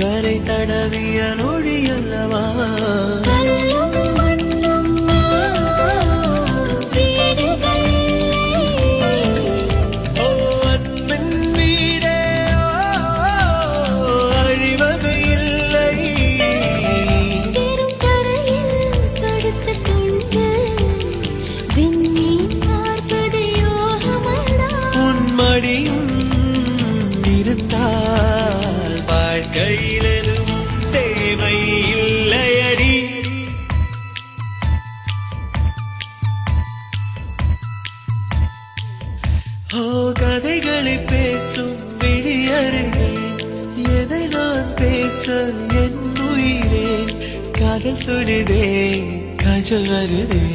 கரை தடவிய நொழி அல்லவா வாழ்க்கையில் எதுவும் தேவை இல்லையடி. கதைகளை பேசும் விழியருகே எதை நான் பேச என் உயிரே காதல் சொல்லுதே காஜல் வருதே.